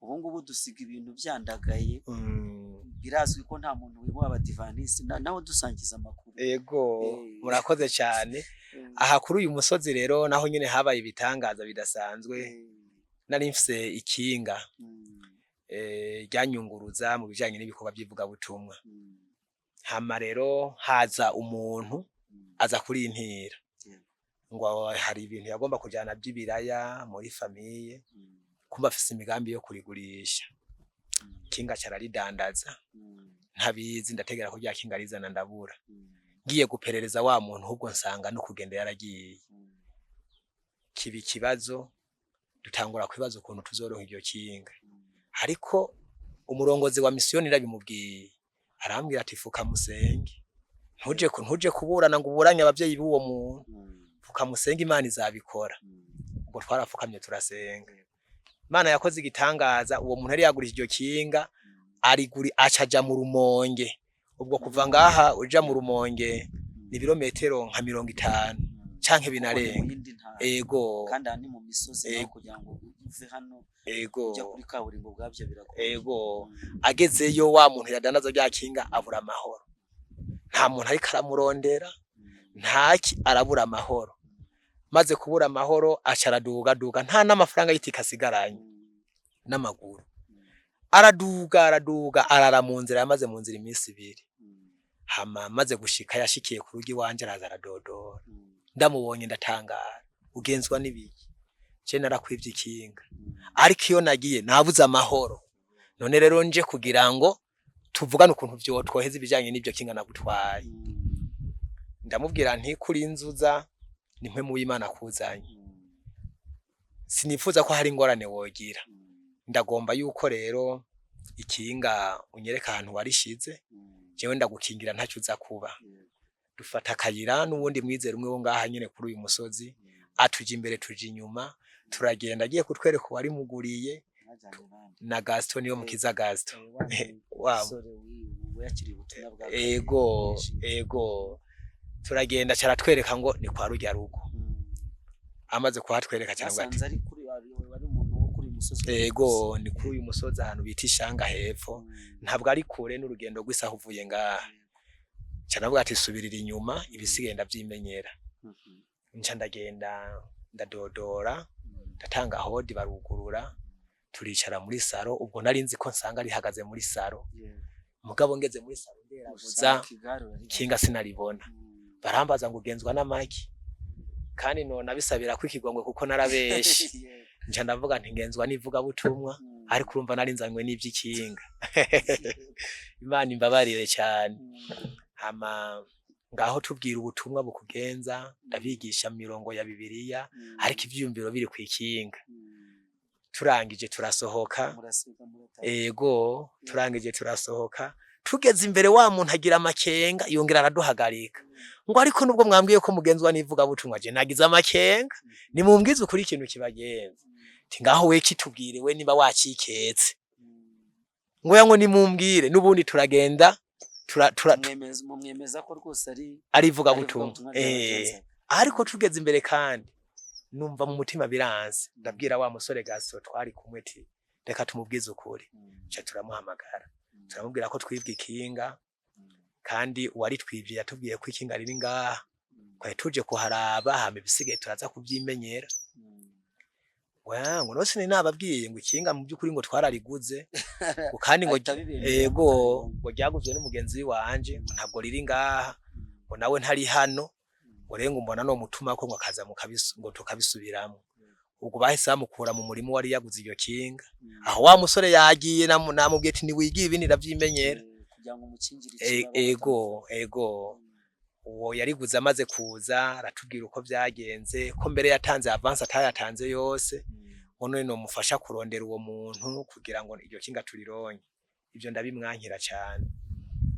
ubu ngubu dusiga ibintu byandagaye. Birazwi ko nta muntu wiba Abadventiste, naho dusangiza amakuru. Ego murakoze cyane. Aha kuri uyu musozi rero naho nyine habaye ibitangaza bidasanzwe. Nari mfise ikinga ryanyunguruza mu bijanye n'ibikorwa by'ivuga butumwa. Hama rero haza umuntu aza kuri intira ngo hari ibintu yagomba kujana by'ibiraya muri famiye, kumba afise imigambi yo kurigurisha. Kinga cararidandaza, ntabizi, ndategera ko rya kinga rizana ndabura. Ngiye guperereza wa muntu ahubwo nsanga no kugenda yaragiye. Kibi kibazo, dutangura kwibaza ukuntu tuzoronka iryo kinga. Ariko umurongozi wa misiyoni ndabimubwiye, arambwira ati fuka musenge, ntuje kuburana ngo uburanye abavyeyi b'uwo muntu, fuka musenge Imana izabikora. Ubwo twarafukamye turasenga, Imana yakoze igitangaza. Uwo muntu yari yagurije iryo kinga, acaja mu Rumonge. Ubwo kuva ngaha uja mu Rumonge ni birometero nka 50 canke binarenga. Ego kandi ani mu misozi kugira ngo uve hano ujya kuri kaburimbo bwabyo biragoye. Ego agezeyo wa muntu yadandaza rya kinga abura amahoro, nta muntu ari karamurondera, ntaki, arabura amahoro. Maze kubura amahoro acaraduga nta n'amafaranga yitika asigaranye n'amaguru. Araduga arara mu nzira, yamaze mu nzira iminsi 2. Hama maze gushika yashikiye ku rugi wanje araza aradodora. Ndamubonye ndatangara, ugenzwa n'ibiki? je narakwivye ikinga ariko iyo nagiye nabuze amahoro none rero nje kugira ngo tuvugane ukuntu vyo twoheza ibijanye n'ivyo kinga nagutwaye ndamubwira nti kuri inzuza ni mpwe mu Imana kuzanye sinifuza ko hari ingorane wogira ndagomba yuko rero ikinga unyereka ahantu warishize jewe ndagukingira ntacyo uza kuba dufata akayira n'ubundi mwizera umwe wo ngaha nyene kuri uyu musozi atuje imbere tuje inyuma turagenda agiye kutwereka uwari muguriye na Gaston yo mukiza Gaston wow ego turagenda caratwereka ngo ni kwa rujya rugo amaze kuhatwereka cyangwa ati ego ni kuri uyu musozi ahantu bita Ishanga hepfo ntabwo ari kure n'urugendo rw'isaha uvuye ngaha cyanavuga ati subirira inyuma ibisigaye ndavyimenyera nca ndagenda ndadodora ndatanga hodi barugurura turicara muri saro ubwo nari nzi ko nsanga rihagaze muri saro mugabo ngeze muri saro nderabuza kinga sinaribona barambaza ngo ugenzwa n'amaki kandi none abisabira kwikigongwe kuko narabeshi nca ndavuga nti ngenzwa nivuga butumwa ariko urumva nari nzanywe n'ivy'ikinga Imana imbabarire cyane hama ngaho tubwira ubutumwa bukugenza ndabigisha mirongo ya Bibiliya ariko ivyiyumviro biri kwikinga turangije turasohoka ego turangije turasohoka tugeze imbere wa muntu agira amakenga yongera araduhagarika ngo ariko nubwo mwambwiye ko mugenzwa nivuga butumwa je nagize amakenga ni mumbwize ukuri ikintu kibagenza ti ngaho we kitubwire we niba waciketse ngo yango ni mumbwire nubundi turagenda mwemeza ko rwose ari vuga butumwa ariko tugeze imbere kandi numva mu mutima biranze ndabwira wa musore Gaston twari kumwe ti reka tumubwize ukuri cyo turamuhamagara turamubwira ko twibwe ikinga kandi uwari twivye yatubwiye ko ikinga riri ngaha kwa tuje kuharaba hame bisigaye turaza kuvyimenyera ngo nose ni nababwiye ngo ikinga mu byukuri ngo twarariguze kandi ngo ego ngo ryaguzwe n'umugenzi wanje ntabwo riri ngaha ngo nawe ntari hano ngo rengo mbona no mutuma ko ngo akaza ngo tukabisubiramo ubwo bahise bamukura mu murimo wari yaguze iyo kinga aho wa musore yagiye namubwiye ati ni wigiye ibindi ravyimenyera kugira ngo mukingire ego uwo yariguze amaze kuza aratubwira uko byagenze ko mbere yatanze avance atayatanze yose ngo none no mufasha kurondera uwo muntu kugira ngo iryo kinga turironye ibyo ndabimwankira cyane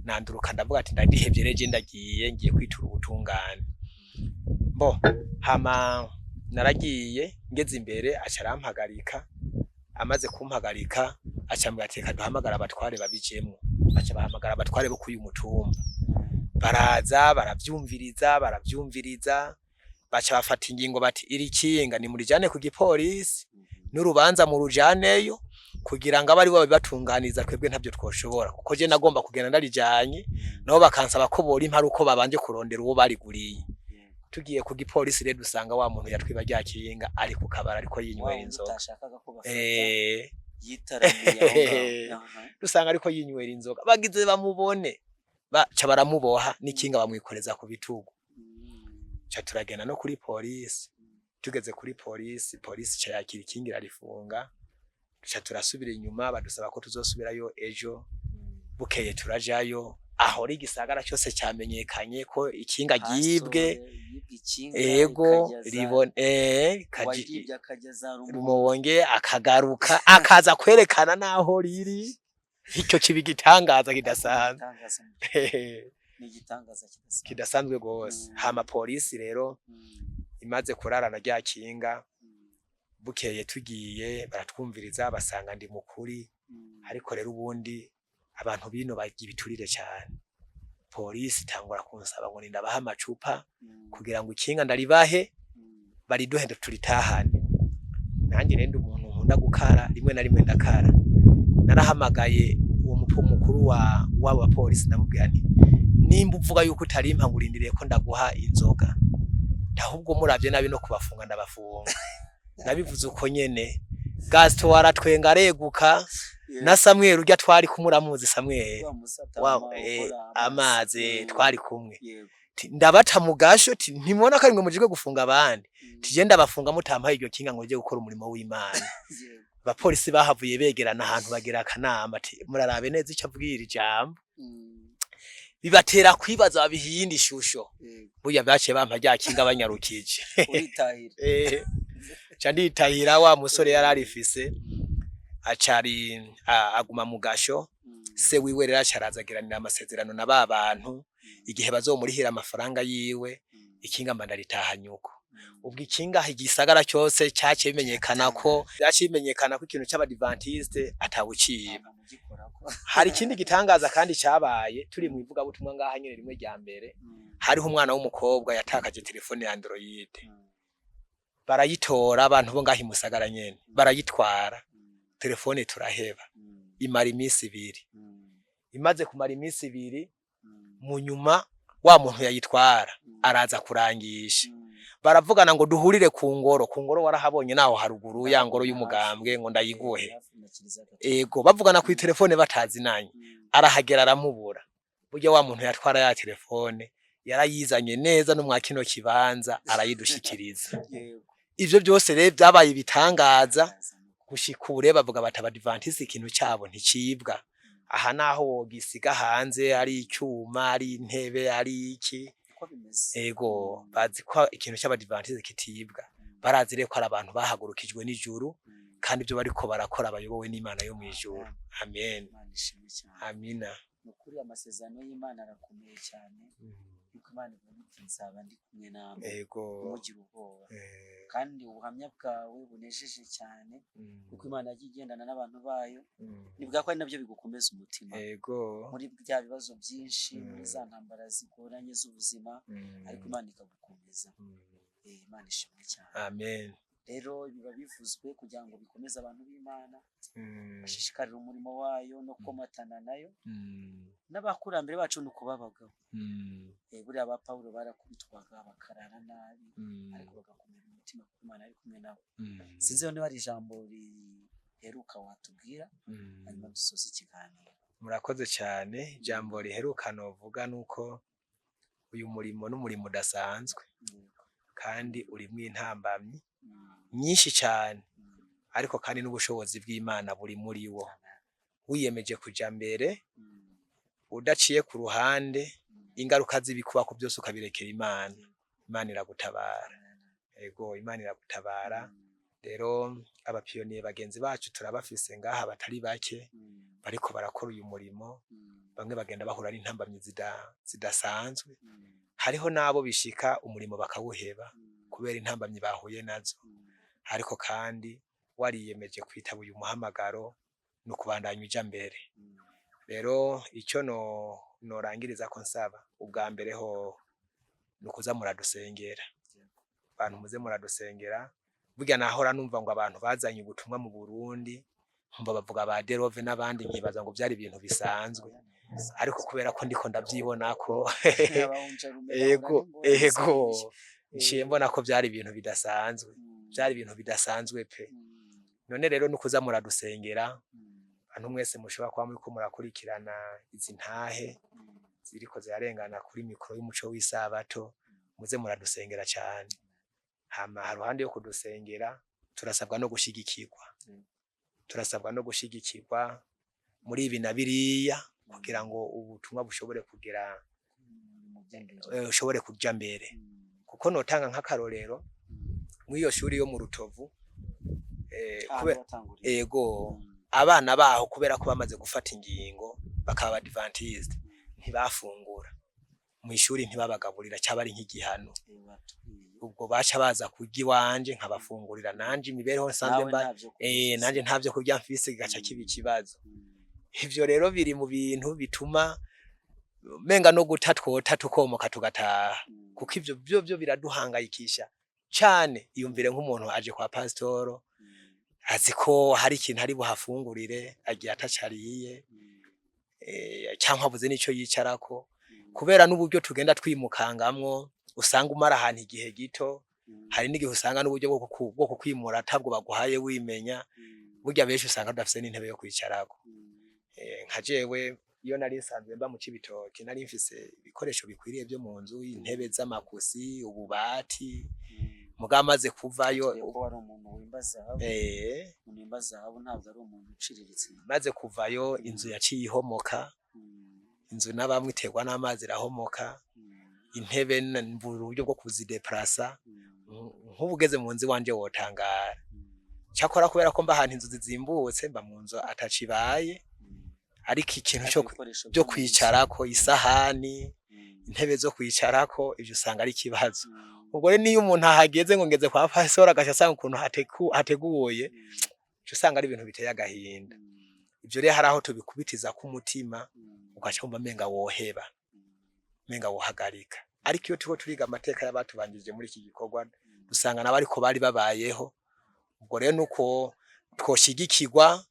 nanduruka ndavuga ati ndadihevye reje ngiye kwitura ubutungane bo hama naragiye ngeze imbere acarampagarika amaze kumpagarika acambwa ateka duhamagara abatware babijemwe baca bahamagara abatware bo kuyu mutumba baraza baravyumviriza baca bafata ingingo bati iri kinga ni murijane ku gipolisi n'urubanza mu rujaneyo kugira ngo abari bo batunganiza twebwe ntabyo twoshobora kuko je nagomba kugenda ndarijanye nabo bakansaba ko bori impari uko babanje kurondera uwo bariguriye tugiye ku gipolisi rero dusanga wa muntu yatwiba rya kinga ari ku kabara ariko yinywera inzoga dusanga ariko yinywera inzoga bagize bamubone baca baramuboha n'ikinga bamwikoreza ku bitugu cha turagenda no kuri polisi tugeze kuri polisi cha yakira ikingira rifunga cha turasubira inyuma badusaba ko tuzosubirayo ejo bukeye turajayo aho ri gisagara cyose cyamenyekanye ko ikinga gibwe ego ribone rumubonge akagaruka akaza kwerekana naho riri icyo kibigitangaza kidasanzwe ni gitangaza kidasanzwe gose hama polisi rero imaze kurarana rya kinga bukeye tugiye baratwumviriza basanga ndi mukuri ariko rero ubundi abantu bino bagiye biturire cyane polisi tangura kunsaba ngo nindabaha amacupa kugira ngo ikinga ndaribahe bariduhe turitahane nanjye rendo umuntu nkunda gukara rimwe na rimwe ndakara narahamagaye uwo mukuru wa polisi namubwira nti nimba uvuga yuko utari impangurindiriye ko ndaguha inzoga ahubwo muravye nabi no kubafunga ndabafunga nabivuze uko nyene Gaston waratwenga areguka na Samuel urya twari kumuramuzi Samuel amaze twari kumwe ndabata mu gasho ntimubona ko ari mwe mujije gufunga abandi tije ndabafunga mutampaye iryo kinga ngo je gukora umurimo w'Imana. Abapolisi bahavuye begerana ahantu bagira akanama ati murarabe neza icyo abwira ijambo bibatera kwibaza babihiyindi ishusho burya byaciye bampa rya kinga banyarukije nditahira wa musore yari arifise acari aguma mu gasho se wiwe rero acarazagiranira amasezerano na ba bantu igihe bazomurihira amafaranga yiwe ikinga mandaritaha nyuko ubwo ikinga igisagara cyose cyaciye bimenyekana ko ikintu cy'abadventiste atawuciba. Hari ikindi gitangaza kandi cyabaye turi mu ivuga butumwa ngaha nyine rimwe rya mbere hariho umwana w'umukobwa yatakaje telefone ya Android barayitora abantu bo ngaha imusagara nyene barayitwara telefone turaheba imara iminsi 2 imaze kumara iminsi 2 mu nyuma wa muntu yayitwara araza kurangisha baravugana ngo duhurire ku ngoro warahabonye naho haruguru ya ngoro y'umugambwe ngo ndayiguhe ego bavugana ku telefone batazinanye arahagera aramubura burya wa muntu yatwara ya telefone yarayizanye neza no mwakino kibanza arayidushikiriza. Ivyo byose rero byabaye bitangaza gushikure bavuga bati abadventiste ikintu cyabo nticibwa aha naho wogisiga hanze ari icyuma ari intebe ari iki ego bazi ko ikintu cy'abadventiste kitibwa barazire ko ari abantu bahagurukijwe n'ijuru kandi ibyo bariko barakora bayobowe n'Imana yo mu ijuru. Amen. Amina. Nukuri amasezerano y'Imana arakomeye cyane yuko Imana ivuga nzaba ndi kumwe nawe ego mugira ubwoba kandi ubuhamya bwawe bunejeje cyane kuko Imana yagiye igendana n'abantu bayo nibwa ko ari nabyo bigukomeza umutima ego muri bya bibazo byinshi muri za ntambara zigoranye z'ubuzima ariko Imana ikagukomeza. Imana ishimwe cyane. Amen. Rero biba bivuzwe kugira ngo bikomeze abantu b'Imana bashishikarira umurimo wayo no komatana nayo n'abakurambere bacu nuko babagaho buriya ba Paulo barakubitwaga bakarara nabi ariko bagakomera umutima kuko Imana ari kumwe nabo. Sinzi niba ari ijambo riheruka watubwira hanyuma dusoza ikiganiro. Murakoze cyane. Ijambo riheruka novuga nuko uyu murimo n'umurimo udasanzwe kandi urimwe intambamyi nyinshi cyane ariko kandi n'ubushobozi bw'Imana buri muri wo wiyemeje kuja mbere udaciye ku ruhande ingaruka zibikuba ku byose ukabirekera Imana iragutabara. Ego Imana iragutabara. Rero abapiyoniye bagenzi bacu turabafise ngaha batari bake bariko barakora uyu murimo bamwe bagenda bahura n'intambamyi zidasanzwe hariho nabo bishika umurimo bakawuheba kubera intambamyi bahuye nazo ariko kandi wariyemeje kwitaba uyu muhamagaro no kubandanya uja mbere. Rero icyo norangiriza ko nsaba ubwa mbere ho nukuza muradusengera abantu muze muradusengera burya nahora numva ngo abantu bazanye ubutumwa mu Burundi mba bavuga ba Derove n'abandi nkibaza ngo byari ibintu bisanzwe ariko kubera ko ndiko ndabyibona ko ego nshiye mbona ko byari ibintu bidasanzwe pe. None rero nukuza muradusengera abantu mwese mushobora kuba muri ko murakurikirana izi ntahe ziriko zirarengana kuri mikoro y'umuco w'isabato muze muradusengera cyane. Hama haruhande yo kudusengera turasabwa no gushigikirwa muri ibi na biriya kugira ngo ubutumwa bushobore kugera ushobore kuja mbere kuko notanga nk'akarorero mw'iyo shuri yo mu Rutovu ego abana baho kubera ko bamaze gufata ingingo bakaba adventiste ntibafungura mu ishuri ntibabagaburira cyabari nk'igihano ubwo baca baza kurya iwanje nkabafungurira nanje imibereho nsanzwe mba nanje ntavyo kurya mfise gaca kibi kibazo. Ivyo rero biri mu bintu bituma menga no gutatwota tukomoka tugataha kuko ivyo byo biraduhangayikisha cyane. Iyumvire nk'umuntu aje kwa pastoro aziko hari ikintu ari buhafungurire agiye atacariye cyangwa abuze nico yicarako kubera n'uburyo tugenda twimukangamwo usanga umara ahantu igihe gito hari n'igihe usanga n'uburyo bwo kukwimura atabwo baguhaye wimenya burya benshi usanga udafise n'intebe yo kwicarako. Nka jewe iyo nari nsanzwe mba mu Cibitoke nari mfise ibikoresho bikwiriye byo mu nzu, intebe z'amakusi, ububati, mugabo amaze kuvayo ko wari umuntu wimba zahabu. Umuntu wimba zahabu ntabwo ari umuntu uciriritse. Maze kuvayo inzu yaciye ihomoka, inzu n'abamwe iterwa n'amazi irahomoka, intebe mbura uburyo bwo kuzideplasa, nk'ubugeze mu nzu wanje wotangara. Cyakora kubera ko mba ahantu inzu zizimbutse mba mu nzu atacibaye, ariko ikintu cyo kwicarako, isahani, intebe zo kwicarako, ivyo usanga ari kibazo. Ubwo rero niyo umuntu ahageze ngo ngeze kwa pastor agasha asanga ukuntu hateguye, cyo usanga ari ibintu biteye agahinda. Ivyo rero haraho tubikubitiza ku mutima, ugaca kumva menga woheba, menga wohagarika. Ariko iyo tuko turiga amateka y'abatubanjije muri iki gikorwa, dusanga n'abariko bari babayeho. Ubwo rero nuko twoshigikirwa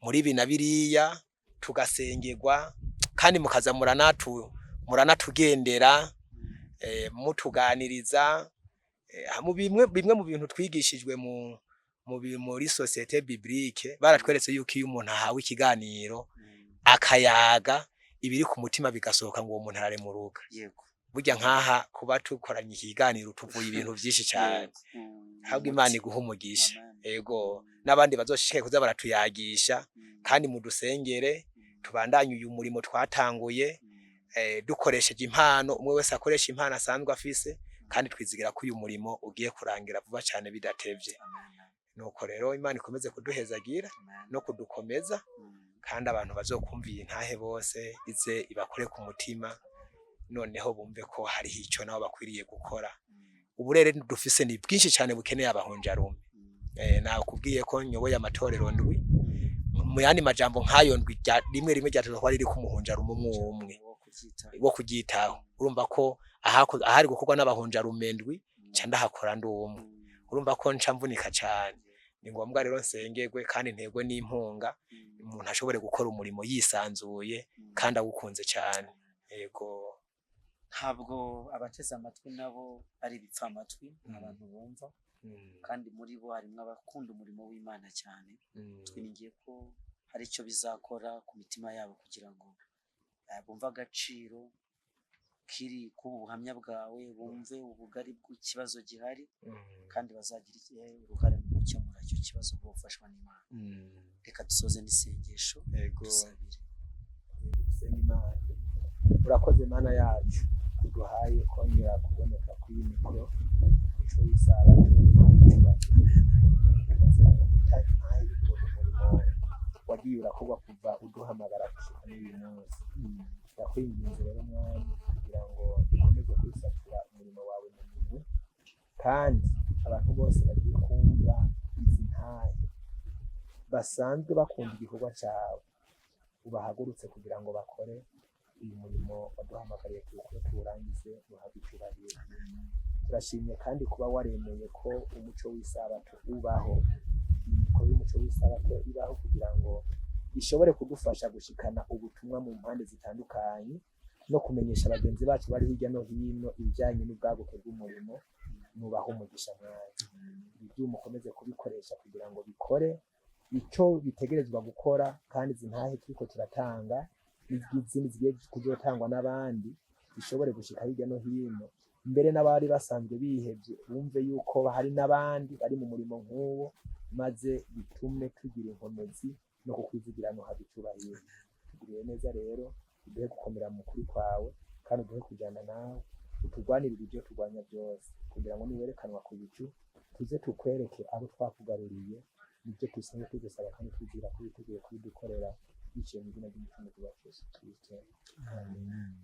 muri bina biriya, tugasengerwa, kandi mukaza muranatugendera, mutuganiriza mu bimwe mu bintu twigishijwe muri societe biblique. Baratweretse yuko iyo umuntu ahawe ikiganiro akayaga, ibiri ku mutima bigasohoka ngo uwo muntu araremuruka. Yego. Burya nkaha kuba tukoranye ikiganiro tuvuye ibintu byinshi cyane. Habwa Imana iguha umugisha. Yego, n'abandi bazoshike kuza baratuyagisha, kandi mudusengere tubandanye uyu murimo twatanguye, dukoresheje impano, umwe wese akoresha impano asanzwe afise, kandi twizigira ko uyu murimo ugiye kurangira vuba cyane bidatevye. Nuko rero Imana ikomeze kuduhezagira no kudukomeza, kandi abantu bazokumviye intahe bose ize ibakore ku mutima, noneho bumve ko hari icyo nabo bakwiriye gukora. Uburere dufise ni bwinshi cyane bukeneye abahunjarume. Nakubwiye ko nyoboye amatorero ndwi, mu yandi majambo nkayo ndwi rimwe ryatuzo kwari riri ku muhunjarume umwe wo kugitaho. Urumva ko ahari gukorwa n'abahunjarume ndwi cyanda hakora ndumwe. Urumva ko nca mvunika cyane. Ni ngombwa rero nsengerwe kandi ntegwe n'impunga, umuntu ashobore gukora umurimo yisanzuye kandi awukunze cyane. Yego. Ntabwo abateze amatwi nabo ari ibipfa amatwi, abantu bumva, kandi muri bo harimo abakunda umurimo w'Imana cyane. Twiringiye ko hari icyo bizakora ku mitima yabo kugira ngo bumve agaciro kiri ku buhamya bwawe, bumve ubugari bw'ikibazo gihari, kandi bazagira uruhare mu gukemura icyo kibazo bufashwa n'Imana. Reka dusoze n'isengesho. Dusabire. Urakoze Mana yacu, duhaye kongera kuboneka kuri mikoro cyo bisaba wagiye urakorwa kuva uduhamagara gushika n'uyu munsi. Ndakwinginze rero Mwami kugira ngo ukomeze kwisatura umurimo wawe mu minwe, kandi abantu bose bagiye kumva izi ntahe basanzwe bakunda igikorwa cyawe, ubahagurutse kugira ngo bakore uyu murimo waduhamagariye kuko turangize muhabwe icyubahiro. Turashimye kandi kuba waremeye ko umuco w'isabato ubaho, imikoro y'umuco w'isabato ibaho kugira ngo ishobore kudufasha gushikana ubutumwa mu mpande zitandukanye no kumenyesha bagenzi bacu bari hirya no hino ibijyanye n'ubwaguke bw'umurimo. Nubaho umugisha mwawe, ibyo mukomeze kubikoresha kugira ngo bikore icyo bitegerezwa gukora, kandi zintahe turiko turatanga n'izindi zigiye kuzotangwa n'abandi bishobore gushika hirya no hino, mbere n'abari basanzwe bihevye bumve yuko hari n'abandi bari mu murimo nk'uwo, maze bitume tugira inkomezi no kukwizigira no habicubahiro. Tugiriye neza rero, uduhe gukomera mu kuri kwawe, kandi uduhe kujyana nawe, utugwanirire ibyo turwanya byose, kugira ngo niwerekanwa ku bicu tuze tukwereke abo twakugaruriye, nibyo tusenye tugusaba kandi twizera ko witeguye kubidukorera biciye mu izina ry'umucunguzi wacu Yesu Kristo. Amen.